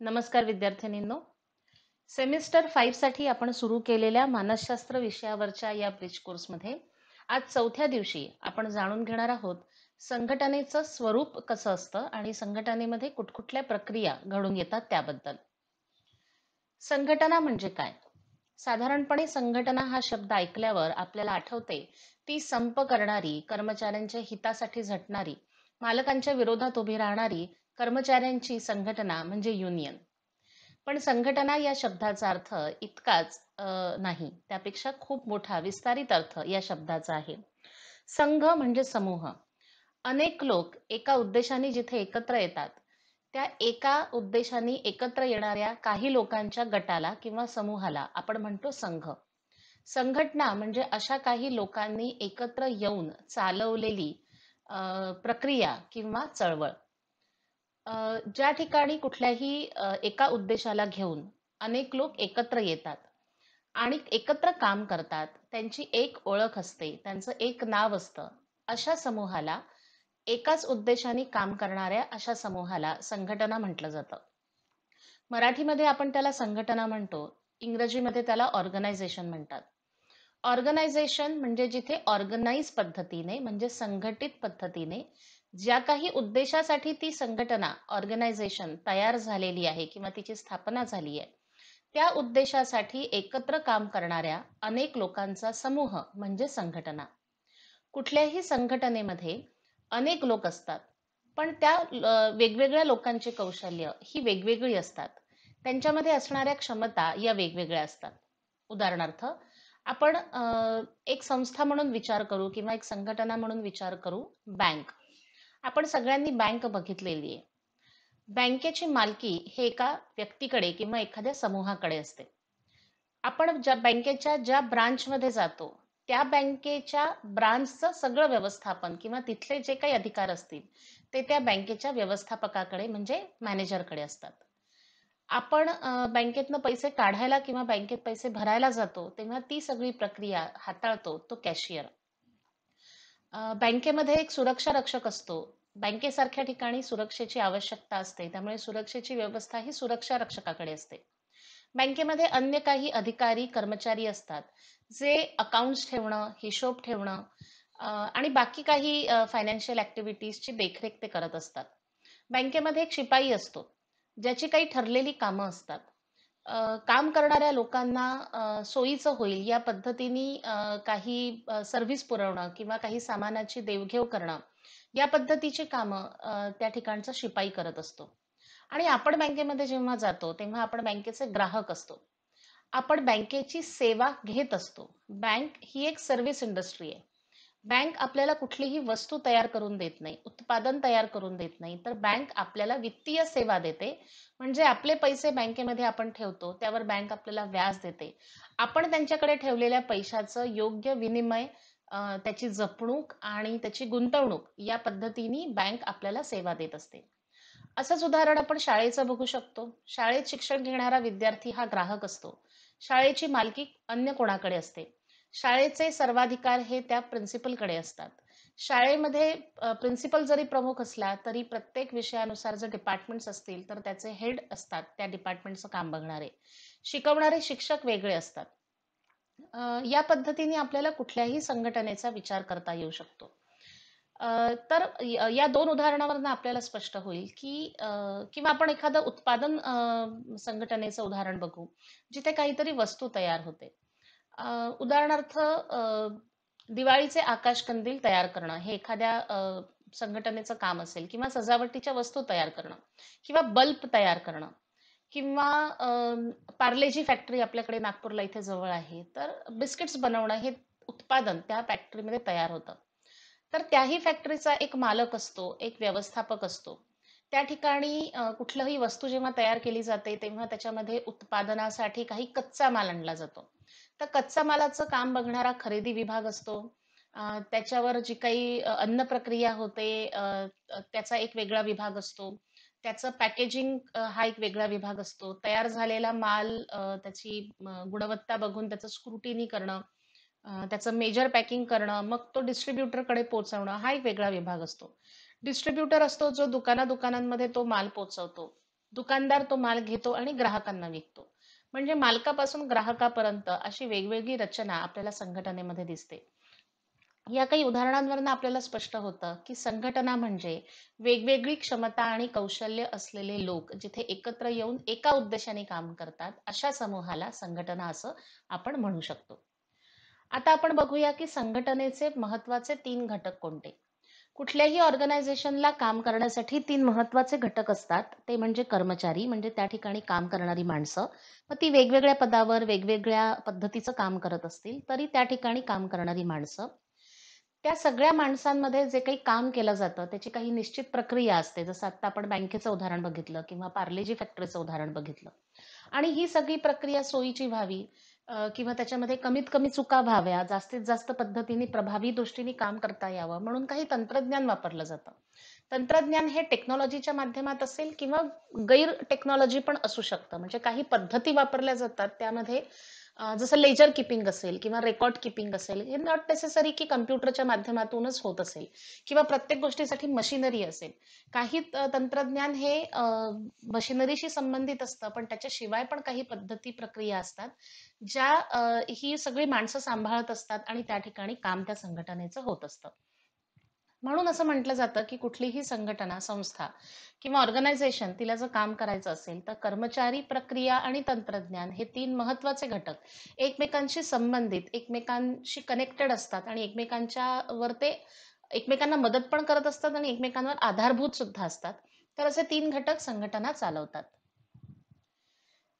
नमस्कार विद्यार्थिनींनो. सेमिस्टर 5 साठी आपण सुरू केलेल्या मानसशास्त्र विषयावरच्या या ब्रिज कोर्समध्ये आज चौथ्या दिवशी आपण जाणून घेणार आहोत संघटनेचं स्वरूप कसं असतं आणि संघटनेमध्ये कुठकुठल्या प्रक्रिया घडून येतात त्याबद्दल. संघटना म्हणजे काय? साधारणपणे संघटना हा शब्द ऐकल्यावर आपल्याला आठवते ती संप करणारी, कर्मचाऱ्यांच्या हितासाठी झटणारी, मालकांच्या विरोधात उभी राहणारी कर्मचाऱ्यांची संघटना म्हणजे युनियन. पण संघटना या शब्दाचा अर्थ इतकाच नाही. त्यापेक्षा खूप मोठा विस्तारित अर्थ या शब्दाचा आहे. संघ म्हणजे समूह. अनेक लोक एका उद्देशाने जिथे एकत्र येतात, त्या एका उद्देशाने एकत्र येणाऱ्या काही लोकांच्या गटाला किंवा समूहाला आपण म्हणतो संघ. संघटना म्हणजे अशा काही लोकांनी एकत्र येऊन चालवलेली प्रक्रिया किंवा चळवळ. ज्या ठिकाणी कुठल्याही एका उद्देशाला घेऊन अनेक लोक एकत्र येतात आणि एकत्र काम करतात, त्यांची एक ओळख असते, त्यांचं एक नाव असतं, अशा समूहाला, एकाच उद्देशाने काम करणाऱ्या अशा समूहाला संघटना म्हटलं जातं. मराठीमध्ये आपण त्याला संघटना म्हणतो, इंग्रजीमध्ये त्याला ऑर्गनायझेशन म्हणतात. ऑर्गनायझेशन म्हणजे जिथे ऑर्गनाइज पद्धतीने म्हणजे संघटित पद्धतीने ज्या काही उद्देशासाठी ती संघटना ऑर्गनायझेशन तयार झालेली आहे किंवा तिची स्थापना झाली आहे, त्या उद्देशासाठी एकत्र काम करणाऱ्या अनेक लोकांचा समूह म्हणजे संघटना. कुठल्याही संघटनेमध्ये अनेक लोक असतात, पण त्या वेगवेगळ्या लोकांची कौशल्य ही वेगवेगळी असतात. त्यांच्यामध्ये असणाऱ्या क्षमता या वेगवेगळ्या असतात. उदाहरणार्थ, आपण एक संस्था म्हणून विचार करू किंवा एक संघटना म्हणून विचार करू, बँक. आपण सगळ्यांनी बँक बघितलेली आहे. बँकेची मालकी हे एका व्यक्तीकडे किंवा एखाद्या समूहाकडे असते. आपण ज्या बँकेच्या ज्या ब्रांचमध्ये जातो, त्या बँकेच्या ब्रांचचं सगळं व्यवस्थापन किंवा तिथले जे काही अधिकार असतील ते त्या बँकेच्या व्यवस्थापकाकडे म्हणजे मॅनेजरकडे असतात. आपण बँकेतनं पैसे काढायला किंवा बँकेत पैसे भरायला जातो, तेव्हा ती सगळी प्रक्रिया हाताळतो तो कॅशियर. बँकेमध्ये एक सुरक्षा रक्षक असतो. बँकेसारख्या ठिकाणी सुरक्षेची आवश्यकता असते, त्यामुळे सुरक्षेची व्यवस्था ही सुरक्षा रक्षकाकडे असते. बँकेमध्ये अन्य काही अधिकारी, कर्मचारी असतात, जे अकाउंट्स ठेवणं, हिशोब ठेवणं आणि बाकी काही फायनान्शियल ॲक्टिव्हिटीजची देखरेख ते करत असतात. बँकेमध्ये एक शिपाई असतो, ज्याची काही ठरलेली कामं असतात. काम करणाऱ्या लोकांना सोयीचं होईल या पद्धतीने काही सर्व्हिस पुरवणं किंवा काही सामानाची देवघेव करणं, या पद्धतीची कामं त्या ठिकाणचा शिपाई करत असतो. आणि आपण बँकेमध्ये जेव्हा जातो, तेव्हा आपण बँकेचे ग्राहक असतो. आपण बँकेची सेवा घेत असतो. बँक ही एक सर्व्हिस इंडस्ट्री आहे. बँक आपल्याला कुठलीही वस्तू तयार करून देत नाही, उत्पादन तयार करून देत नाही, तर बँक आपल्याला वित्तीय सेवा देते. म्हणजे आपले पैसे बँकेमध्ये आपण ठेवतो, त्यावर बँक आपल्याला व्याज देते. आपण त्यांच्याकडे ठेवलेल्या पैशाचं योग्य विनिमय, त्याची जपणूक आणि त्याची गुंतवणूक या पद्धतीने बँक आपल्याला सेवा देत असते. असंच उदाहरण आपण शाळेचं बघू शकतो. शाळेत शिक्षण घेणारा विद्यार्थी हा ग्राहक असतो. शाळेची मालकी अन्य कोणाकडे असते. शाळेचे सर्वाधिकार हे त्या प्रिन्सिपलकडे असतात. शाळेमध्ये प्रिन्सिपल जरी प्रमुख असला तरी प्रत्येक विषयानुसार जर डिपार्टमेंट्स असतील तर त्याचे हेड असतात त्या डिपार्टमेंटचं काम बघणारे. शिकवणारे शिक्षक वेगळे असतात. या पद्धतीने आपल्याला कुठल्याही संघटनेचा विचार करता येऊ शकतो. तर या दोन उदाहरणावरून आपल्याला स्पष्ट होईल की किंवा आपण एखादं उत्पादन संघटनेचं उदाहरण बघू, जिथे काहीतरी वस्तू तयार होते. उदाहरणार्थ दिवाळीचे आकाशकंदील तयार करणं हे एखाद्या संघटनेचं काम असेल किंवा सजावटीच्या वस्तू तयार करणं किंवा बल्ब तयार करणं किंवा पार्लेजी फॅक्टरी आपल्याकडे नागपूरला इथे जवळ आहे, तर बिस्किट्स बनवणं हे उत्पादन त्या फॅक्टरीमध्ये तयार होतं. तर त्याही फॅक्टरीचा एक मालक असतो, एक व्यवस्थापक असतो. त्या ठिकाणी कुठलीही वस्तू जेव्हा तयार केली जाते तेव्हा त्याच्यामध्ये उत्पादनासाठी काही कच्चा माल आणला जातो. तर कच्चा मालाचं काम बघणारा खरेदी विभाग असतो. त्याच्यावर जी काही अन्न प्रक्रिया होते, त्याचा एक वेगळा विभाग असतो. त्याचं पॅकेजिंग हा एक वेगळा विभाग असतो. तयार झालेला माल त्याची गुणवत्ता बघून त्याचं स्क्रुटिनी करणं, त्याचं मेजर पॅकिंग करणं, मग तो डिस्ट्रीब्युटरकडे पोहोचवणं हा एक वेगळा विभाग असतो. डिस्ट्रीब्युटर असतो जो दुकानांमध्ये तो माल पोहोचवतो. दुकानदार तो माल घेतो आणि ग्राहकांना विकतो. म्हणजे मालकापासून ग्राहकापर्यंत अशी वेगवेगळी रचना आपल्याला संघटनेमध्ये दिसते. या काही उदाहरणांवरून आपल्याला स्पष्ट होतं, की संघटना म्हणजे वेगवेगळी क्षमता आणि कौशल्य असलेले लोक जिथे एकत्र येऊन एका उद्देशाने काम करतात, अशा समूहाला संघटना असं आपण म्हणू शकतो. आता आपण बघूया, की संघटनेचे महत्त्वाचे 3 घटक कोणते? कुठल्याही ऑर्गनायझेशनला काम करण्यासाठी 3 महत्त्वाचे घटक असतात. ते म्हणजे कर्मचारी, म्हणजे त्या ठिकाणी काम करणारी माणसं. मग ती वेगवेगळ्या पदावर, वेगवेगळ्या पद्धतीचं काम करत असतील, तरी त्या ठिकाणी काम करणारी माणसं. त्या सगळ्या माणसांमध्ये जे काही काम केलं जातं, त्याची काही निश्चित प्रक्रिया असते. जसं आत्ता आपण बँकेचं उदाहरण बघितलं किंवा पार्लेजी फॅक्टरीचं उदाहरण बघितलं. आणि ही सगळी प्रक्रिया सोयीची व्हावी किंवा त्याच्यामध्ये कमीत कमी चुका व्हाव्या, जास्तीत जास्त पद्धतीने प्रभावी दृष्टीने काम करता यावं म्हणून काही तंत्रज्ञान वापरलं जातं. तंत्रज्ञान हे टेक्नॉलॉजीच्या माध्यमात असेल किंवा गैर टेक्नॉलॉजी पण असू शकतं. म्हणजे काही पद्धती वापरल्या जातात त्यामध्ये जसं लेजर कीपिंग असेल किंवा रेकॉर्ड कीपिंग असेल, हे नॉट नेसेसरी की कॉम्प्युटरच्या माध्यमातूनच होत असेल किंवा प्रत्येक गोष्टीसाठी मशिनरी असेल. काही तंत्रज्ञान हे मशिनरीशी संबंधित असतं, पण त्याच्याशिवाय पण काही पद्धती, प्रक्रिया असतात, ज्या ही सगळी माणसं सांभाळत असतात आणि त्या ठिकाणी काम त्या संघटनेचं होत असतं. म्हणून असं म्हटलं जातं, की कुठलीही संघटना, संस्था किंवा ऑर्गनायझेशन तिला जर काम करायचं असेल, तर कर्मचारी, प्रक्रिया आणि तंत्रज्ञान हे 3 महत्त्वाचे घटक एकमेकांशी संबंधित, एकमेकांशी कनेक्टेड असतात आणि एकमेकांना मदत पण करत असतात आणि एकमेकांवर आधारभूत सुद्धा असतात. तर असे 3 घटक संघटना चालवतात.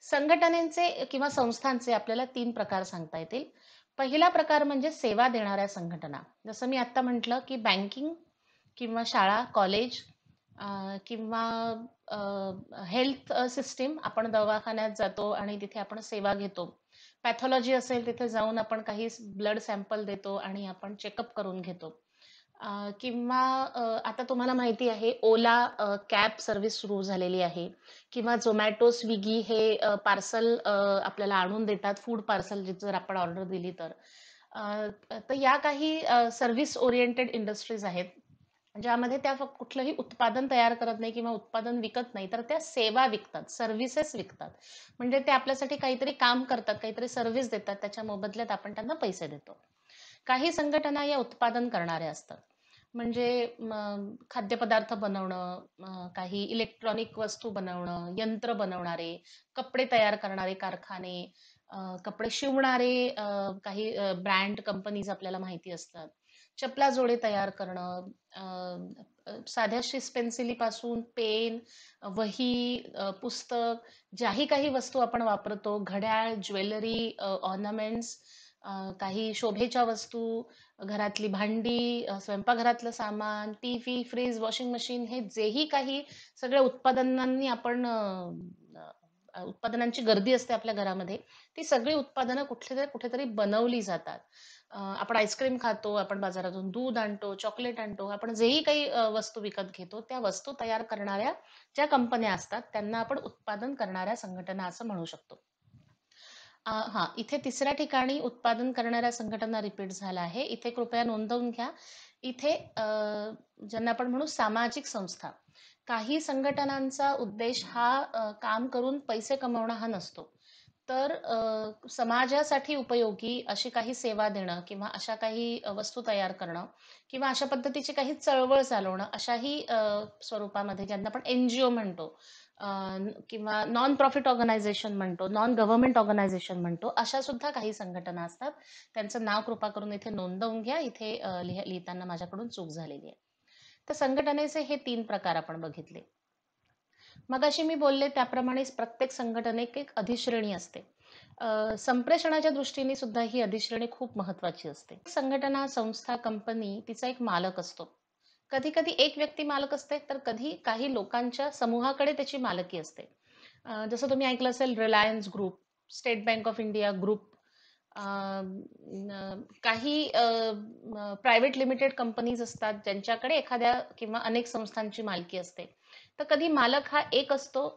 संघटनेचे किंवा संस्थांचे आपल्याला 3 प्रकार सांगता येतील. पहिला प्रकार म्हणजे सेवा देणाऱ्या संघटना. जसं मी आत्ता म्हटलं, की बँकिंग किंवा शाळा, कॉलेज किंवा हेल्थ सिस्टीम आपण दवाखान्यात जातो आणि तिथे आपण सेवा घेतो. पॅथॉलॉजी असेल तिथे जाऊन आपण काही ब्लड सॅम्पल देतो आणि आपण चेकअप करून घेतो. किंवा आता तुम्हाला माहिती आहे ओला कॅब सर्व्हिस सुरू झालेली आहे किंवा झोमॅटो, स्विगी हे पार्सल आपल्याला आणून देतात, फूड पार्सल जर आपण ऑर्डर दिली तर. तर या काही सर्व्हिस ओरिएंटेड इंडस्ट्रीज आहेत, ज्यामध्ये त्या फक्त कुठलंही उत्पादन तयार करत नाही किंवा उत्पादन विकत नाही, तर त्या सेवा विकतात, सर्व्हिसेस विकतात. म्हणजे ते आपल्यासाठी काहीतरी काम करतात, काहीतरी सर्व्हिस देतात, त्याच्या मोबदल्यात आपण त्यांना पैसे देतो. काही संघटना या उत्पादन करणाऱ्या असतात. म्हणजे खाद्यपदार्थ बनवणं, काही इलेक्ट्रॉनिक वस्तू बनवणं, यंत्र बनवणारे, कपडे तयार करणारे कारखाने, कपडे शिवणारे काही ब्रँड कंपनीज आपल्याला माहिती असतात. चपला जोडे तयार करणं, अ, साध्या शिस पेन्सिलीपासून पेन, वही, पुस्तक, ज्याही काही वस्तू आपण वापरतो, घड्याळ, ज्वेलरी, ऑर्नामेंट्स, काही शोभेच्या वस्तू, घरातली भांडी, स्वयंपाकघरातलं सामान, टीव्ही, फ्रीज, वॉशिंग मशीन हे जेही काही सगळ्या उत्पादनांनी आपण उत्पादनांची गर्दी असते आपल्या घरामध्ये, ती सगळी उत्पादनं कुठेतरी कुठेतरी बनवली जातात. आपण आईस्क्रीम खातो, आपण बाजारातून दूध आणतो, चॉकलेट आणतो, आपण जेही काही वस्तू विकत घेतो, त्या वस्तू तयार करणाऱ्या ज्या कंपन्या असतात, त्यांना आपण उत्पादन करणाऱ्या संघटना असं म्हणू शकतो. हां, इथे तिसऱ्या ठिकाणी उत्पादन करणाऱ्या संघटना रिपीट झाला आहे. इथे कृपया नोंदवून घ्या. इथे ज्यांना आपण म्हणू सामाजिक संस्था. काही संघटनांचा उद्देश हा काम करून पैसे कमवणं हा नसतो. तर समाजासाठी उपयोगी अशी काही सेवा देणं किंवा अशा काही वस्तू तयार करणं किंवा अशा पद्धतीची काही चळवळ चालवणं अशाही स्वरूपामध्ये ज्यांना आपण एन-जी-ओ म्हणतो, अ, किंवा नॉन प्रॉफिट ऑर्गनायझेशन म्हणतो, नॉन गव्हर्नमेंट ऑर्गनायझेशन म्हणतो, अशा सुद्धा काही संघटना असतात. त्यांचं नाव कृपा करून इथे नोंदवून घ्या. इथे लिहिताना माझ्याकडून चूक झालेली आहे. तर संघटनेचे हे 3 प्रकार आपण बघितले. मगाशी मी बोलले त्याप्रमाणे प्रत्येक संघटनेत एक अधिश्रेणी असते. संप्रेषणाच्या दृष्टीने सुद्धा ही अधिश्रेणी खूप महत्वाची असते. संघटना, संस्था, कंपनी तिचा एक मालक असतो. कधी-कधी एक व्यक्ती मालक असते, तर कधी काही लोकांच्या समूहाकडे त्याची मालकी असते. जसं तुम्ही ऐकलं असेल Reliance group, state bank of India group, काही प्रायव्हेट लिमिटेड कंपनीज असतात, ज्यांच्याकडे एखाद्या किंवा अनेक संस्थांची मालकी असते. तर कधी मालक हा एक असतो,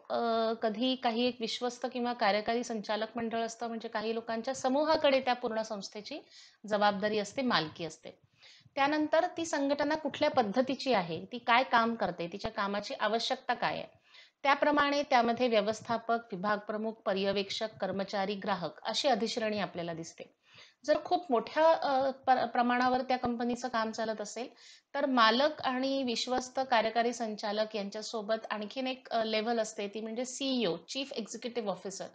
कधी काही एक विश्वस्त किंवा कार्यकारी संचालक मंडळ असतं, म्हणजे काही लोकांच्या समूहाकडे त्या पूर्ण संस्थेची जबाबदारी असते, मालकी असते. त्यानंतर ती संघटना कुठल्या पद्धतीची आहे, ती काय काम करते, तिच्या कामाची आवश्यकता काय आहे, त्याप्रमाणे त्यामध्ये व्यवस्थापक, विभाग प्रमुख, पर्यवेक्षक, कर्मचारी, ग्राहक अशी अधिश्रेणी आपल्याला दिसते. जर खूप मोठ्या प्रमाणावर त्या कंपनीचं काम चालत असेल, तर मालक आणि विश्वस्त कार्यकारी संचालक यांच्यासोबत आणखीन एक लेव्हल असते, ती म्हणजे सीईओ, चीफ एक्झिक्युटिव्ह ऑफिसर.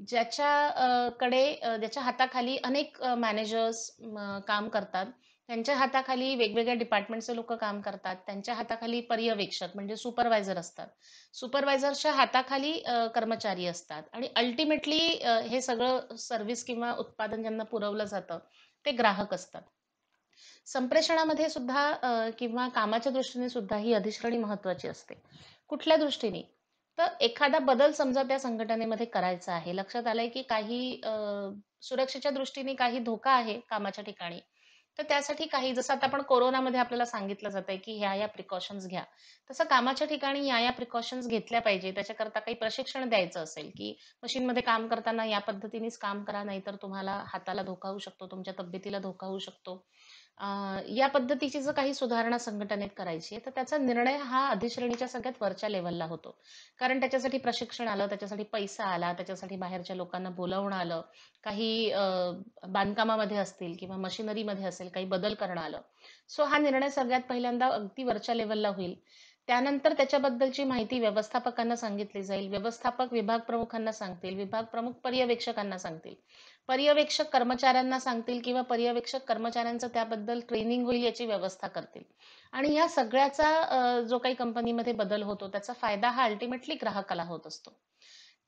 ज्याच्या हाताखाली अनेक मॅनेजर्स काम करतात. त्यांच्या हाताखाली वेगवेगळ्या डिपार्टमेंटचे लोकं काम करतात. त्यांच्या हाताखाली पर्यवेक्षक म्हणजे सुपरवायझर असतात. सुपरवायझरच्या हाताखाली कर्मचारी असतात आणि अल्टिमेटली हे सगळं सर्व्हिस किंवा उत्पादन ज्यांना पुरवलं जातं, ते ग्राहक असतात. संप्रेषणामध्ये सुद्धा किंवा कामाच्या दृष्टीने सुद्धा ही अधिश्रेणी महत्त्वाची असते. कुठल्या दृष्टीने? तर एखादा बदल समजा त्या संघटनेमध्ये करायचा आहे. लक्षात आलंय की काही सुरक्षेच्या दृष्टीने काही धोका आहे कामाच्या ठिकाणी. तर त्यासाठी काही जसं आता आपण कोरोनामध्ये आपल्याला सांगितलं जातंय की ह्या-ह्या प्रिकॉशन्स घ्या. तसं कामाच्या ठिकाणी या-या प्रिकॉशन्स घेतल्या पाहिजे. त्याच्याकरता काही प्रशिक्षण द्यायचं असेल, की मशीनमध्ये काम करताना या पद्धतीनेच काम करा, नाहीतर तुम्हाला हाताला धोका होऊ शकतो, तुमच्या तब्येतीला धोका होऊ शकतो. अ, या पद्धतीची जर काही सुधारणा संघटनेत करायची आहे, तर त्याचा निर्णय हा अधिश्रेणीच्या सगळ्यात वरच्या लेव्हलला होतो. कारण त्याच्यासाठी प्रशिक्षण आलं, त्याच्यासाठी पैसा आला, त्याच्यासाठी बाहेरच्या लोकांना बोलावणं आलं, काही बांधकामामध्ये असतील किंवा मशिनरीमध्ये असेल काही बदल करणं आलं. सो हा निर्णय सगळ्यात पहिल्यांदा अगदी वरच्या लेव्हलला होईल. त्यानंतर त्याच्याबद्दलची माहिती व्यवस्थापकांना सांगितली जाईल. व्यवस्थापक विभाग प्रमुखांना सांगतील, विभाग प्रमुख पर्यवेक्षकांना सांगतील. पर्यवेक्षक कर्मचाऱ्यांना सांगतील किंवा पर्यवेक्षक कर्मचाऱ्यांचं त्याबद्दल ट्रेनिंग होईल याची व्यवस्था करतील. आणि या सगळ्याचा जो काही कंपनीमध्ये बदल होतो त्याचा फायदा हा अल्टिमेटली ग्राहकाला होत असतो.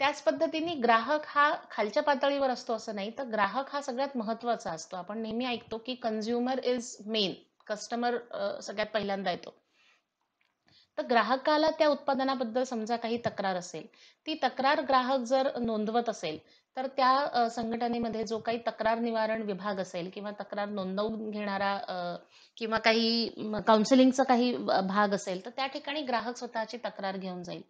त्याच पद्धतीने ग्राहक हा खालच्या पातळीवर असतो असं नाही, तर ग्राहक हा सगळ्यात महत्त्वाचा असतो. आपण नेहमी ऐकतो की कन्झ्युमर इज मेन. कस्टमर सगळ्यात पहिल्यांदा येतो. तर ग्राहकाला त्या उत्पादनाबद्दल समजा काही तक्रार असेल, ती तक्रार ग्राहक जर नोंदवत असेल, तर त्या संघटनेमध्ये जो काही तक्रार निवारण विभाग असेल किंवा तक्रार नोंदवून घेणारा किंवा काही काउन्सिलिंगचा काही भाग असेल, तर त्या ठिकाणी ग्राहक स्वतःची तक्रार घेऊन जाईल.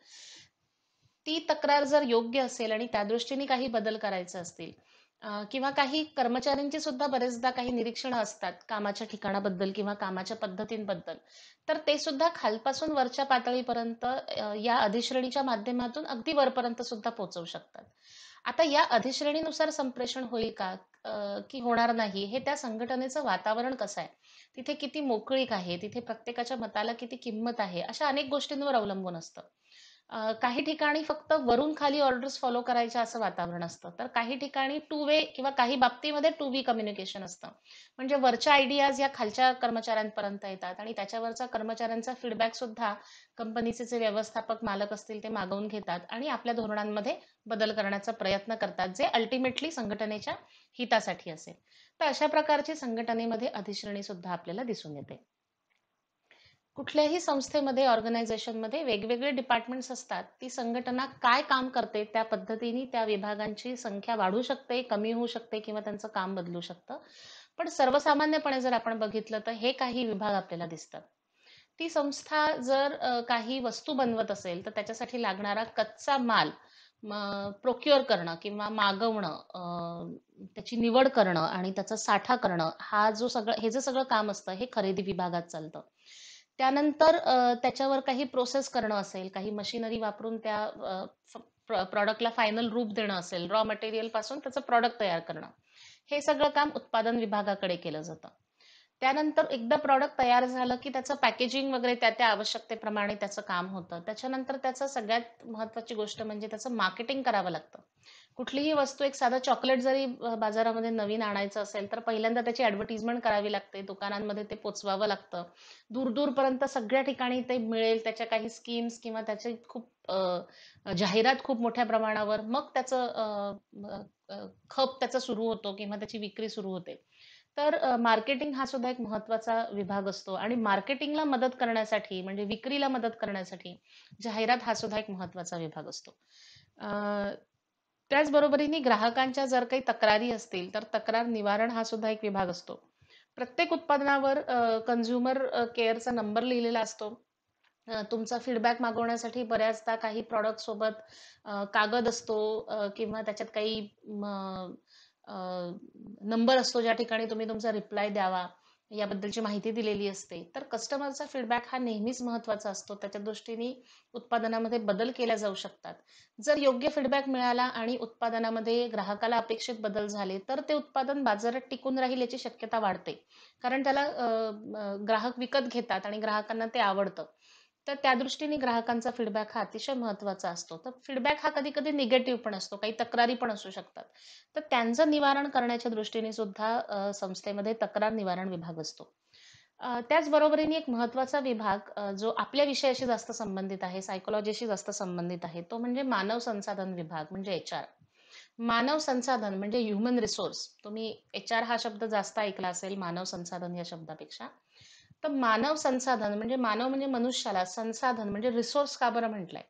ती तक्रार जर योग्य असेल आणि त्या दृष्टीने काही बदल करायचे असतील किंवा काही कर्मचाऱ्यांची सुद्धा बरेचदा काही निरीक्षणं असतात कामाच्या ठिकाणाबद्दल किंवा कामाच्या पद्धतींबद्दल, तर ते सुद्धा खालपासून वरच्या पातळीपर्यंत या अधिश्रेणीच्या माध्यमातून अगदी वरपर्यंत सुद्धा पोहोचवू शकतात. आता या अधिश्रेणीनुसार संप्रेषण होईल का की होणार नाही, हे त्या संघटनेचं वातावरण कसं आहे, तिथे किती मोकळीक आहे, तिथे प्रत्येकाच्या मताला किती किंमत आहे, अशा अनेक गोष्टींवर अवलंबून असतं. काही ठिकाणी फक्त वरून खाली ऑर्डर्स फॉलो करायच्या असं वातावरण असतं. तर काही ठिकाणी टू वे किंवा काही बाबतीमध्ये टू वे कम्युनिकेशन असतं. म्हणजे वरच्या आयडियाज या खालच्या कर्मचाऱ्यांपर्यंत येतात आणि त्याच्यावरचा कर्मचाऱ्यांचा फीडबॅक सुद्धा कंपनीचे जे व्यवस्थापक मालक असतील ते मागवून घेतात आणि आपल्या धोरणांमध्ये बदल करण्याचा प्रयत्न करतात, जे अल्टिमेटली संघटनेच्या हितासाठी असेल. तर अशा प्रकारची संघटनेमध्ये अधिश्रेणी सुद्धा आपल्याला दिसून येते. कुठल्याही संस्थेमध्ये, ऑर्गनायझेशनमध्ये वेगवेगळे डिपार्टमेंट्स असतात. ती संघटना काय काम करते त्या पद्धतीने त्या विभागांची संख्या वाढू शकते, कमी होऊ शकते किंवा त्यांचं काम बदलू शकतं. पण सर्वसामान्यपणे जर आपण बघितलं तर हे काही विभाग आपल्याला दिसतात. ती संस्था जर काही वस्तू बनवत असेल तर त्याच्यासाठी लागणारा कच्चा माल प्रोक्युअर करणं किंवा मागवणं, त्याची निवड करणं आणि त्याचा साठा करणं हे जे सगळं काम असतं हे खरेदी विभागात चालतं. त्यानंतर त्याच्यावर काही प्रोसेस करणं असेल, काही मशिनरी वापरून त्या प्रॉडक्टला फायनल रूप देणं असेल, रॉ मटेरियल पासून त्याचं प्रॉडक्ट तयार करणं. हे सगळं काम उत्पादन विभागाकडे केलं जातं. त्यानंतर एकदा प्रॉडक्ट तयार झालं, की त्याचं पॅकेजिंग वगैरे त्या आवश्यकतेप्रमाणे त्याचं काम होतं. त्याच्यानंतर त्याचं सगळ्यात महत्त्वाची गोष्ट म्हणजे त्याचं मार्केटिंग करावं लागतं. कुठलीही वस्तू एक साधं चॉकलेट जरी बाजारामध्ये नवीन आणायचं असेल, तर पहिल्यांदा त्याची ॲडव्हर्टाइजमेंट करावी लागते. दुकानांमध्ये ते पोहोचवावं लागतं. दूर-दूरपर्यंत सगळ्या ठिकाणी ते मिळेल. त्याच्या काही स्कीम्स किंवा त्याची जाहिरात खूप मोठ्या प्रमाणावर मग त्याचं खप त्याचा सुरू होतो किंवा त्याची विक्री सुरू होते. तर मार्केटिंग हा सुद्धा एक महत्त्वाचा विभाग असतो आणि मार्केटिंगला मदत करण्यासाठी म्हणजे विक्रीला मदत करण्यासाठी जाहिरात हा सुद्धा एक महत्त्वाचा विभाग असतो. अ, त्याचबरोबरीने ग्राहकांच्या जर काही तक्रारी असतील, तर तक्रार निवारण हा सुद्धा एक विभाग असतो. प्रत्येक उत्पादनावर कन्झ्युमर केअरचा नंबर लिहिलेला असतो. तुमचा फीडबॅक मागवण्यासाठी बऱ्याचदा काही प्रॉडक्ट सोबत कागद असतो किंवा त्याच्यात काही नंबर असतो ज्या ठिकाणी तुम्ही तुमचा रिप्लाय द्यावा. याबद्दलची माहिती दिलेली असते. तर कस्टमरचा फीडबॅक हा नेहमीच महत्त्वाचा असतो. त्याच्या दृष्टीने उत्पादनामध्ये बदल केल्या जाऊ शकतात. जर योग्य फीडबॅक मिळाला आणि उत्पादनामध्ये ग्राहकाला अपेक्षित बदल झाले, तर ते उत्पादन बाजारात टिकून राहील याची शक्यता वाढते. कारण त्याला ग्राहक विकत घेतात आणि ग्राहकांना ते आवडतं. तर त्या दृष्टीने ग्राहकांचा फीडबॅक हा अतिशय महत्त्वाचा असतो. तर फीडबॅक हा कधी-कधी निगेटिव्ह पण असतो, काही तक्रारी पण असू शकतात. तर त्यांचं निवारण करण्याच्या दृष्टीने सुद्धा संस्थेमध्ये तक्रार निवारण विभाग असतो. त्याच बरोबरीने एक महत्त्वाचा विभाग जो आपल्या विषयाशी जास्त संबंधित आहे, सायकॉलॉजीशी जास्त संबंधित आहे, तो म्हणजे मानव संसाधन विभाग म्हणजे एच-आर. मानव संसाधन म्हणजे ह्युमन रिसोर्स. तुम्ही एच-आर हा शब्द जास्त ऐकला असेल मानव संसाधन या शब्दापेक्षा. तर मानव संसाधन म्हणजे मानव म्हणजे मनुष्याला, संसाधन म्हणजे रिसोर्स का बरं म्हटलंय?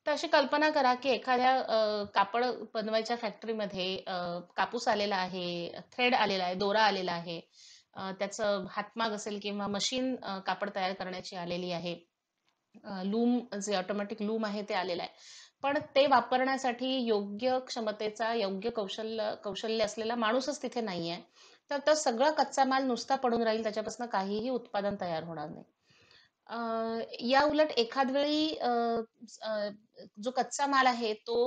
तर अशी कल्पना करा, की एखाद्या कापड बनवायच्या फॅक्टरीमध्ये कापूस आलेला आहे, थ्रेड आलेला आहे, दोरा आलेला आहे. त्याचं हातमाग असेल किंवा मशीन कापड तयार करण्याची आलेली आहे. लूम जे ऑटोमॅटिक लूम आहे ते आलेलं आहे. पण ते वापरण्यासाठी योग्य क्षमतेचा, योग्य कौशल्य असलेला माणूसच तिथे नाहीये. तर तो सगळा कच्चा माल नुसता पडून राहील, त्याच्यापासून काहीही उत्पादन तयार होणार नाही. अ, या उलट एखाद वेळी अ, जो कच्चा माल आहे तो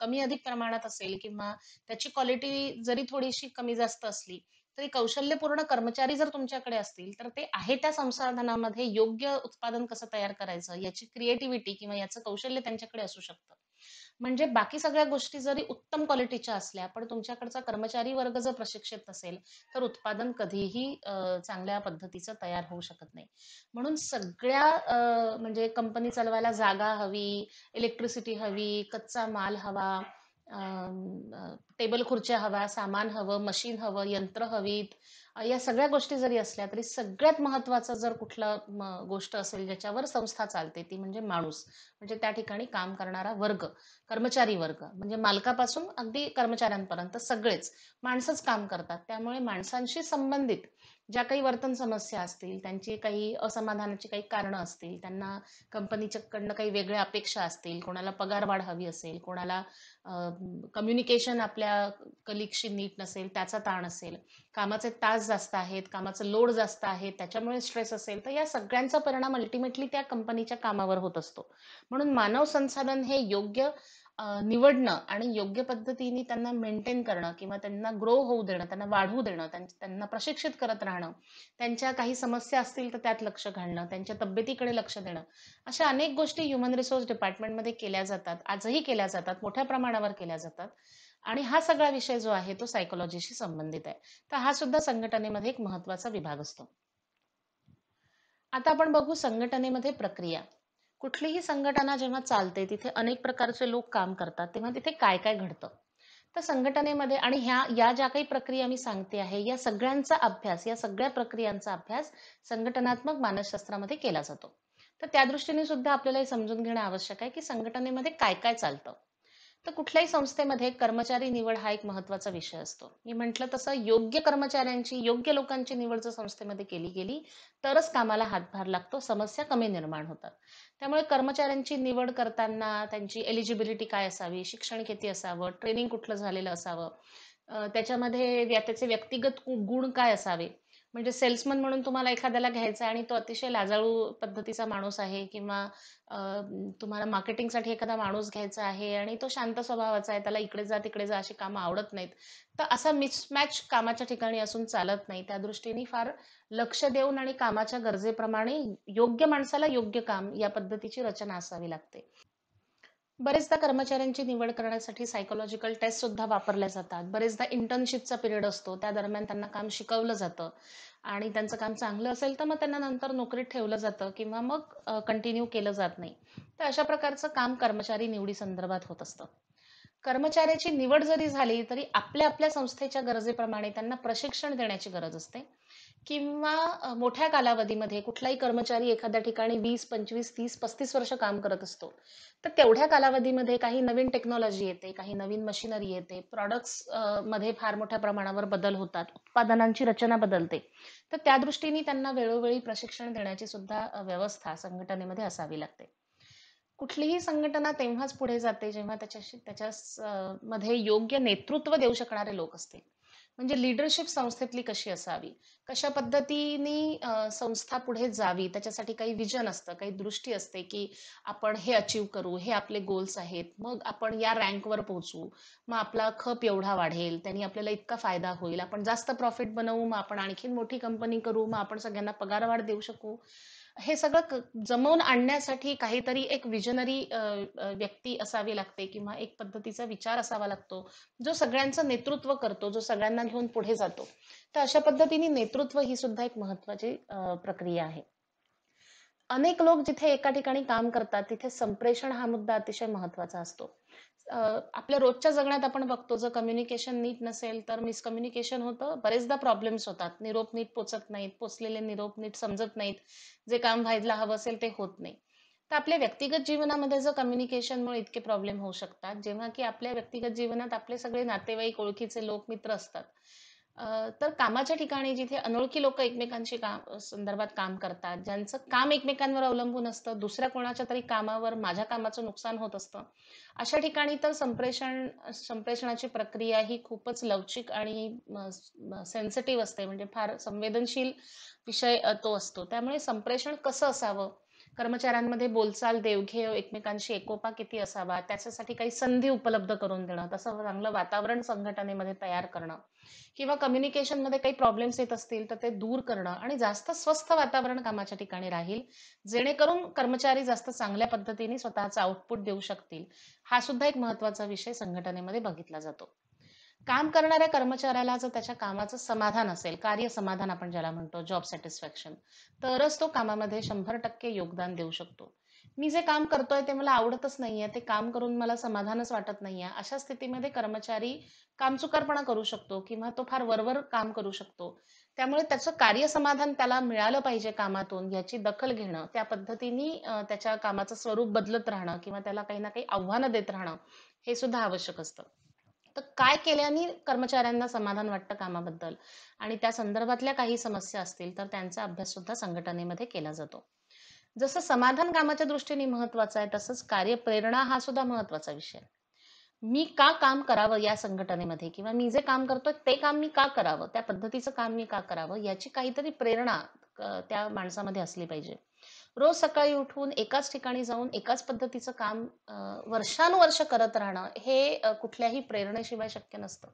कमी अधिक प्रमाणात असेल किंवा त्याची क्वालिटी जरी थोडीशी कमी जास्त असली, तरी कौशल्यपूर्ण कर्मचारी जर तुमच्याकडे असतील, तर ते आहे त्या संसाधनामध्ये योग्य उत्पादन कसं तयार करायचं याची क्रिएटिव्हिटी किंवा याचं कौशल्य त्यांच्याकडे असू शकतं. म्हणजे बाकी सगळ्या गोष्टी जरी उत्तम क्वालिटीच्या असल्या, पण तुमच्याकडचा कर्मचारी वर्ग जर प्रशिक्षित नसेल, तर उत्पादन कधीही चांगल्या पद्धतीचं तयार होऊ शकत नाही. म्हणून सगळ्या म्हणजे कंपनी चालवायला जागा हवी, इलेक्ट्रिसिटी हवी, कच्चा माल हवा, टेबल खुर्च्या हव्या, सामान हवं, मशीन हवं, यंत्र हवीत. या सगळ्या गोष्टी जरी असल्या तरी सगळ्यात महत्त्वाचं जर कुठलं गोष्ट असेल ज्याच्यावर संस्था चालते ती म्हणजे माणूस. म्हणजे त्या ठिकाणी काम करणारा वर्ग, कर्मचारी वर्ग म्हणजे मालकापासून अगदी कर्मचाऱ्यांपर्यंत सगळेच माणसंच काम करतात. त्यामुळे माणसांशी संबंधित ज्या काही वर्तन समस्या असतील, त्यांची काही असमाधानाची काही कारणं असतील, त्यांना कंपनीच्या कडनं काही वेगळ्या अपेक्षा असतील, कोणाला पगारवाढ हवी असेल, कोणाला कम्युनिकेशन आपल्या कलिगशी नीट नसेल, त्याचा ताण असेल, कामाचे तास जास्त आहेत, कामाचं लोड जास्त आहे, त्याच्यामुळे स्ट्रेस असेल, तर या सगळ्यांचा परिणाम अल्टिमेटली त्या कंपनीच्या कामावर होत असतो. म्हणून मानव संसाधन हे योग्य निवडणं आणि योग्य पद्धतीने त्यांना मेंटेन करणं किंवा त्यांना ग्रो होऊ देणं, त्यांना वाढवू देणं, त्यांना प्रशिक्षित करत राहणं, त्यांच्या काही समस्या असतील तर त्यात लक्ष घालणं, त्यांच्या तब्येतीकडे लक्ष देणं, अशा अनेक गोष्टी ह्युमन रिसोर्स डिपार्टमेंटमध्ये केल्या जातात. आजही केल्या जातात, मोठ्या प्रमाणावर केल्या जातात. आणि हा सगळा विषय जो आहे तो सायकॉलॉजीशी संबंधित आहे. तर हा सुद्धा संघटनेमध्ये एक महत्त्वाचा विभाग असतो. आता आपण बघू संघटनेमध्ये प्रक्रिया. कुठलीही संघटना जेव्हा चालते, तिथे अनेक प्रकारचे लोक काम करतात, तेव्हा तिथे काय-काय घडतं? तर संघटनेमध्ये आणि या ज्या काही प्रक्रिया मी सांगते आहे, या सगळ्यांचा अभ्यास, या सगळ्या प्रक्रियांचा अभ्यास संघटनात्मक मानसशास्त्रामध्ये केला जातो. तर त्या दृष्टीने सुद्धा आपल्याला हे समजून घेणं आवश्यक आहे, की संघटनेमध्ये काय-काय चालतं. तर कुठल्याही संस्थेमध्ये कर्मचारी निवड हा एक महत्त्वाचा विषय असतो. मी म्हटलं तसं योग्य कर्मचाऱ्यांची, योग्य लोकांची निवड जर संस्थेमध्ये केली गेली, तरच कामाला हातभार लागतो, समस्या कमी निर्माण होतात. त्यामुळे कर्मचाऱ्यांची निवड करताना त्यांची एलिजिबिलिटी काय असावी, शिक्षण किती असावं, ट्रेनिंग कुठलं झालेलं असावं, त्याच्यामध्ये त्याचे व्यक्तिगत गुण काय असावे. म्हणजे सेल्समन म्हणून तुम्हाला एखाद्याला घ्यायचा आहे आणि तो अतिशय लाजाळू पद्धतीचा माणूस आहे किंवा अ, तुम्हाला मार्केटिंगसाठी एखादा माणूस घ्यायचा आहे आणि तो शांत स्वभावाचा आहे, त्याला इकडे जा, तिकडे जा अशी कामं आवडत नाहीत. तर असा मिसमॅच कामाच्या ठिकाणी असून चालत नाही. त्या दृष्टीने फार लक्ष देऊन आणि कामाच्या गरजेप्रमाणे योग्य माणसाला योग्य काम या पद्धतीची रचना असावी लागते. बरेचदा कर्मचाऱ्यांची निवड करण्यासाठी सायकॉलॉजिकल टेस्ट सुद्धा वापरल्या जातात. बरेचदा इंटर्नशिपचा पिरियड असतो. त्या दरम्यान त्यांना काम शिकवलं जातं आणि त्यांचं काम चांगलं असेल तर मग त्यांना नंतर नोकरीत ठेवलं जातं किंवा मग कंटिन्यू केलं जात नाही. तर अशा प्रकारचं काम कर्मचारी निवडी संदर्भात होत असतं. कर्मचाऱ्याची निवड जरी झाली तरी आपल्या आपल्या संस्थेच्या गरजेप्रमाणे त्यांना प्रशिक्षण देण्याची गरज असते किंवा मोठ्या कालावधीमध्ये कुठलाही कर्मचारी एखाद्या ठिकाणी 20, 25, 30, 35 वर्ष काम करत असतो. तर तेवढ्या कालावधीमध्ये काही नवीन टेक्नॉलॉजी येते, काही नवीन मशिनरी येते, प्रॉडक्ट्स मध्ये फार मोठ्या प्रमाणावर बदल होतात, उत्पादनांची रचना बदलते. तर त्या दृष्टीने त्यांना वेळोवेळी प्रशिक्षण देण्याची सुद्धा व्यवस्था संघटनेमध्ये असावी लागते. कुठलीही संघटना तेव्हाच पुढे जाते जेव्हा मध्ये योग्य नेतृत्व देऊ शकणारे लोक असतील. म्हणजे लीडरशिप संस्थेतली कशी असावी? कशा पद्धतीने संस्था पुढे जावी त्याच्यासाठी काही विजन असतं, काही दृष्टी असते, की आपण हे अचीव्ह करू, हे आपले गोल्स आहेत. मग आपण या रँकवर पोहोचू. मग आपला खप एवढा वाढेल, त्याने आपल्याला इतका फायदा होईल. आपण जास्त प्रॉफिट बनवू, मग आपण आणखीन मोठी कंपनी करू, मग आपण सगळ्यांना पगारवाढ देऊ शकू. हे सगळं जमवून आणण्यासाठी काहीतरी एक विजनरी व्यक्ती असावी लागते किंवा एक पद्धतीचा विचार असावा लागतो. जो सगळ्यांचं नेतृत्व करतो, जो सगळ्यांना घेऊन पुढे जातो. तर अशा पद्धतीने नेतृत्व ही सुद्धा एक महत्त्वाची प्रक्रिया आहे. अनेक लोक जिथे एका ठिकाणी काम करतात, तिथे संप्रेषण हा मुद्दा अतिशय महत्त्वाचा असतो. अ, आपल्या रोजच्या जगण्यात आपण बघतो, जर कम्युनिकेशन नीट नसेल, तर मिसकम्युनिकेशन होतं. बरेचदा प्रॉब्लेम्स होतात. निरोप नीट पोहोचत नाहीत, पोहोचलेले निरोप नीट समजत नाहीत. जे काम व्हायला हवं असेल ते होत नाही. तर आपल्या व्यक्तिगत जीवनामध्ये जर कम्युनिकेशनमुळे इतके प्रॉब्लेम होऊ शकतात, जेव्हा की आपल्या व्यक्तिगत जीवनात आपले सगळे नातेवाईक, ओळखीचे लोक, मित्र असतात. तर कामाच्या ठिकाणी जिथे अनोळखी लोक एकमेकांशी संदर्भात काम करतात, ज्यांचं काम एकमेकांवर अवलंबून असतं, दुसऱ्या कोणाच्या तरी कामावर माझ्या कामाचं नुकसान होत असतं. अशा ठिकाणी तर संप्रेषणाची प्रक्रिया ही खूपच लवचिक आणि सेन्सिटिव्ह असते. म्हणजे फार संवेदनशील विषय तो असतो. त्यामुळे संप्रेषण कसं असावं? कर्मचाऱ्यांमध्ये बोलचाल, देवघेव, एकमेकांशी एकोपा किती असावा? त्याच्यासाठी काही संधी उपलब्ध करून देणं, तसं चांगलं वातावरण संघटनेमध्ये तयार करणं किंवा कम्युनिकेशनमध्ये काही प्रॉब्लेम्स येत असतील, तर ते दूर करणं आणि जास्त स्वस्थ वातावरण कामाच्या ठिकाणी राहील, जेणेकरून कर्मचारी जास्त चांगल्या पद्धतीने स्वतःचा आउटपुट देऊ शकतील. हा सुद्धा एक महत्त्वाचा विषय संघटनेमध्ये बघितला जातो. काम करणाऱ्या कर्मचाऱ्याला जर त्याच्या कामाचं समाधान असेल, कार्यसमाधान आपण ज्याला म्हणतो, जॉब सॅटिस्फॅक्शन, तरच तो कामामध्ये 100% योगदान देऊ शकतो. मी जे काम करतोय ते मला आवडतच नाहीये, ते काम करून मला समाधानच वाटत नाहीये, अशा स्थितीमध्ये कर्मचारी कामचुकारपणा करू शकतो किंवा तो फार वरवर काम करू शकतो. त्यामुळे त्याचं कार्यसमाधान त्याला मिळालं पाहिजे कामातून याची दखल घेणं, त्या पद्धतीने त्याच्या कामाचं स्वरूप बदलत राहणं किंवा त्याला काही ना काही आव्हानं देत राहणं, हे सुद्धा आवश्यक असतं. तर काय केल्याने कर्मचाऱ्यांना समाधान वाटतं कामाबद्दल आणि त्या संदर्भातल्या काही समस्या असतील, तर त्यांचा अभ्यास सुद्धा संघटनेमध्ये केला जातो. जसं समाधान कामाच्या दृष्टीने महत्वाचं आहे, तसंच कार्यप्रेरणा हा सुद्धा महत्वाचा विषय आहे. मी का काम करावं या संघटनेमध्ये किंवा मी जे काम करतोय ते काम मी का करावं, त्या पद्धतीचं काम मी का करावं, याची काहीतरी प्रेरणा त्या माणसामध्ये असली पाहिजे. रोज सकाळी उठून एकाच ठिकाणी जाऊन एकाच पद्धतीचं काम वर्षानुवर्ष करत राहणं हे कुठल्याही प्रेरणेशिवाय शक्य नसतं.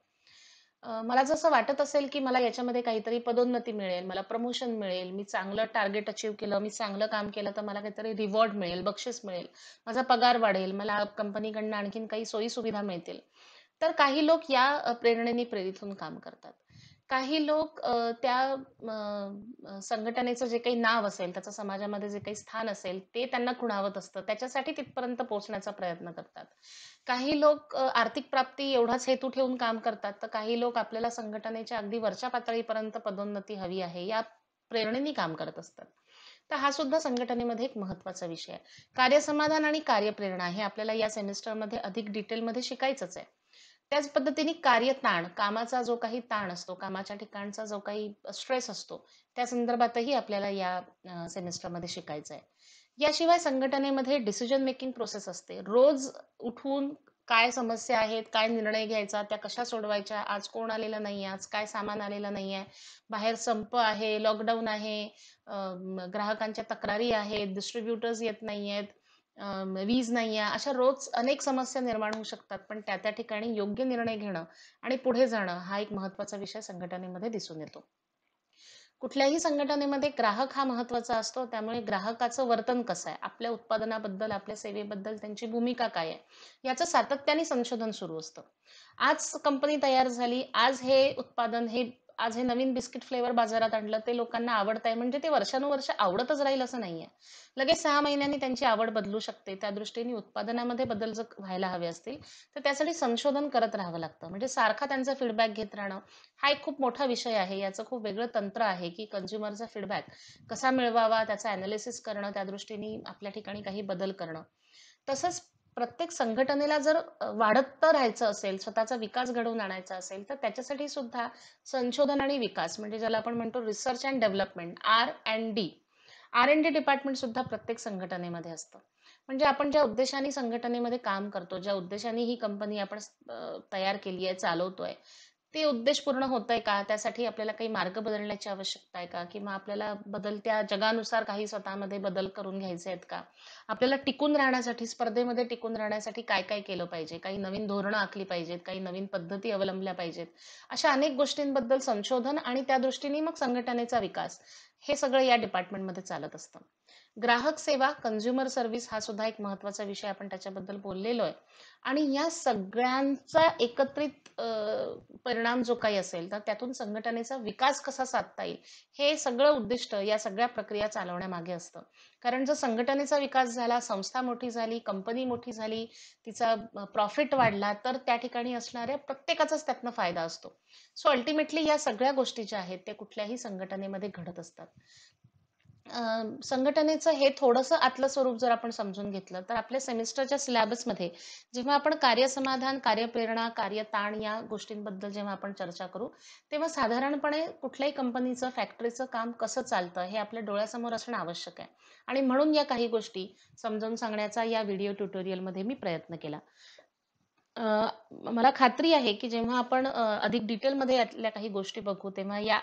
मला जसं वाटत असेल, की मला याच्यामध्ये काहीतरी पदोन्नती मिळेल, मला प्रमोशन मिळेल, मी चांगलं टार्गेट अचीव्ह केलं, मी चांगलं काम केलं तर मला काहीतरी रिवॉर्ड मिळेल, बक्षीस मिळेल, माझा पगार वाढेल, मला कंपनीकडनं आणखीन काही सोयी-सुविधा मिळतील. तर काही लोक या प्रेरणेने प्रेरित होऊन काम करतात. काही लोक त्या संघटनेचं जे काही नाव असेल, त्याचं समाजामध्ये जे काही स्थान असेल, ते त्यांना खुणावत असतं. त्याच्यासाठी तिथपर्यंत पोहोचण्याचा प्रयत्न करतात. काही लोक आर्थिक प्राप्ती एवढाच हेतू ठेवून काम करतात, तर काही लोक आपल्याला संघटनेच्या अगदी वरच्या पातळीपर्यंत पदोन्नती हवी आहे, या प्रेरणेने काम करत असतात. तर हा सुद्धा संघटनेमध्ये एक महत्त्वाचा विषय आहे. कार्यसमाधान आणि कार्यप्रेरणा हे आपल्याला या सेमिस्टरमध्ये अधिक डिटेलमध्ये शिकायचंच आहे. त्याच पद्धतीने कार्यताण, कामाचा जो काही ताण असतो, कामाच्या ठिकाणचा जो काही स्ट्रेस असतो, त्या संदर्भातही आपल्याला या सेमिस्टरमध्ये शिकायचं आहे. याशिवाय संघटनेमध्ये डिसिजन मेकिंग प्रोसेस असते. रोज उठून काय समस्या आहेत, काय निर्णय घ्यायचा, त्या कशा सोडवायच्या, आज कोण आलेलं नाही, आज काय सामान आलेलं नाहीये, बाहेर संप आहे, लॉकडाऊन आहे, ग्राहकांच्या तक्रारी आहेत, डिस्ट्रिब्युटर्स येत नाहीयेत, वीज नाहीये, अशा रोज अनेक समस्या निर्माण होऊ शकतात. पण त्या त्या ठिकाणी योग्य निर्णय घेणं आणि पुढे जाणं हा एक महत्त्वाचा विषय संघटनेमध्ये दिसून येतो. कुठल्याही संघटनेमध्ये ग्राहक हा महत्त्वाचा असतो. त्यामुळे ग्राहकाचं वर्तन कसं आहे, आपल्या उत्पादनाबद्दल, आपल्या सेवेबद्दल त्यांची भूमिका काय आहे, याचं सातत्याने संशोधन सुरू असतं. आज कंपनी तयार झाली, आज हे नवीन बिस्किट फ्लेवर बाजारात आणलं, ते लोकांना आवडतंय म्हणजे ते वर्षानुवर्ष आवडतच राहील असं नाहीये. लगेच 6 महिन्यांनी त्यांची आवड बदलू शकते. त्या दृष्टीने उत्पादनामध्ये बदल जर व्हायला हवे असतील, तर त्यासाठी संशोधन करत राहावं लागतं. म्हणजे सारखा त्यांचा फीडबॅक घेत राहणं, हा एक खूप मोठा विषय आहे. याचं खूप वेगळं तंत्र आहे, की कन्झ्युमरचा फीडबॅक कसा मिळवावा, त्याचा एनालिसिस करणं, त्या दृष्टीने आपल्या ठिकाणी काही बदल करणं. तसंच प्रत्येक संघटनेला जर वाढत राहायचं असेल, स्वतःचा विकास घडवून आणायचा असेल, तर त्याच्यासाठी सुद्धा संशोधन आणि विकास म्हणजे ज्याला आपण म्हणतो research and development, R&D. R&D department सुद्धा प्रत्येक संघटनेमध्ये असतं. म्हणजे आपण ज्या उद्देशाने संघटनेमध्ये काम करतो, ज्या उद्देशाने ही कंपनी आपण तयार केली आहे, चालवतोय, ते उद्देश पूर्ण होतंय का? त्यासाठी आपल्याला काही मार्ग बदलण्याची आवश्यकता आहे का? किंवा आपल्याला बदलत्या जगानुसार काही स्वतःमध्ये बदल करून घ्यायचे आहेत का? आपल्याला टिकून राहण्यासाठी, स्पर्धेमध्ये टिकून राहण्यासाठी काय-काय केलं पाहिजे? काही नवीन धोरणं आखली पाहिजेत, काही नवीन पद्धती अवलंबल्या पाहिजेत. अशा अनेक गोष्टींबद्दल संशोधन आणि त्या दृष्टीने मग संघटनेचा विकास, हे सगळं या डिपार्टमेंटमध्ये चालत असतं. ग्राहक सेवा, कन्झ्युमर सर्व्हिस हा सुद्धा एक महत्त्वाचा विषय आपण त्याच्याबद्दल बोललेलो आहे. आणि या सगळ्यांचा एकत्रित परिणाम जो काही असेल, तर त्यातून संघटनेचा विकास कसा साधता येईल, हे सगळं उद्दिष्ट या सगळ्या प्रक्रिया चालवण्यामागे असतं. कारण जर संघटनेचा विकास झाला, संस्था मोठी झाली, कंपनी मोठी झाली, तिचा प्रॉफिट वाढला, तर त्या ठिकाणी असणाऱ्या प्रत्येकाचाच त्यातनं फायदा असतो. सो अल्टिमेटली या सगळ्या गोष्टी ज्या आहेत, त्या कुठल्याही संघटनेमध्ये घडत असतात. संघटनेचं हे थोडंसं आतलं स्वरूप जर आपण समजून घेतलं, तर आपल्या सेमिस्टरच्या सिलॅबसमध्ये जेव्हा आपण कार्यसमाधान, कार्यप्रेरणा, कार्यताण या गोष्टींबद्दल जेव्हा आपण चर्चा करू, तेव्हा साधारणपणे कुठल्याही कंपनीचं, फॅक्टरीचं काम कसं चालतं हे आपल्या डोळ्यासमोर असणं आवश्यक आहे. आणि म्हणून या काही गोष्टी समजावून सांगण्याचा या व्हिडिओ ट्युटोरियलमध्ये मी प्रयत्न केला. अ, मला खात्री आहे, की जेव्हा आपण अधिक डिटेलमध्ये यातल्या काही गोष्टी बघू, तेव्हा या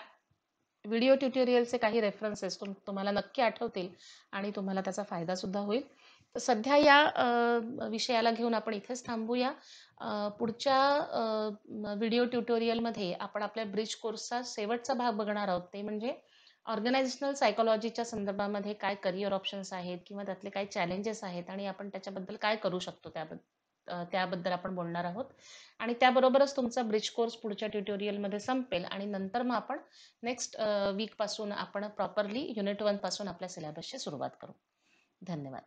व्हिडिओ ट्युटोरियलचे काही रेफरन्सेस तुम्हाला नक्की आठवतील आणि तुम्हाला त्याचा फायदा सुद्धा होईल. तर सध्या या विषयाला घेऊन आपण इथेच थांबूया. पुढच्या व्हिडिओ ट्युटोरियलमध्ये आपण आपल्या ब्रिज कोर्सचा शेवटचा भाग बघणार आहोत. ते म्हणजे ऑर्गनायझेशनल सायकॉलॉजीच्या संदर्भामध्ये काय करियर ऑप्शन्स आहेत किंवा त्यातले काय चॅलेंजेस आहेत आणि आपण त्याच्याबद्दल काय करू शकतो त्याबद्दल आपण बोलणार आहोत. आणि त्याबरोबरच तुमचा ब्रिज कोर्स पुढच्या ट्युटोरियलमध्ये संपेल आणि नंतर मग आपण नेक्स्ट वीकपासून आपण प्रॉपरली युनिट 1 पासून आपल्या सिलेबसची सुरुवात करू. धन्यवाद.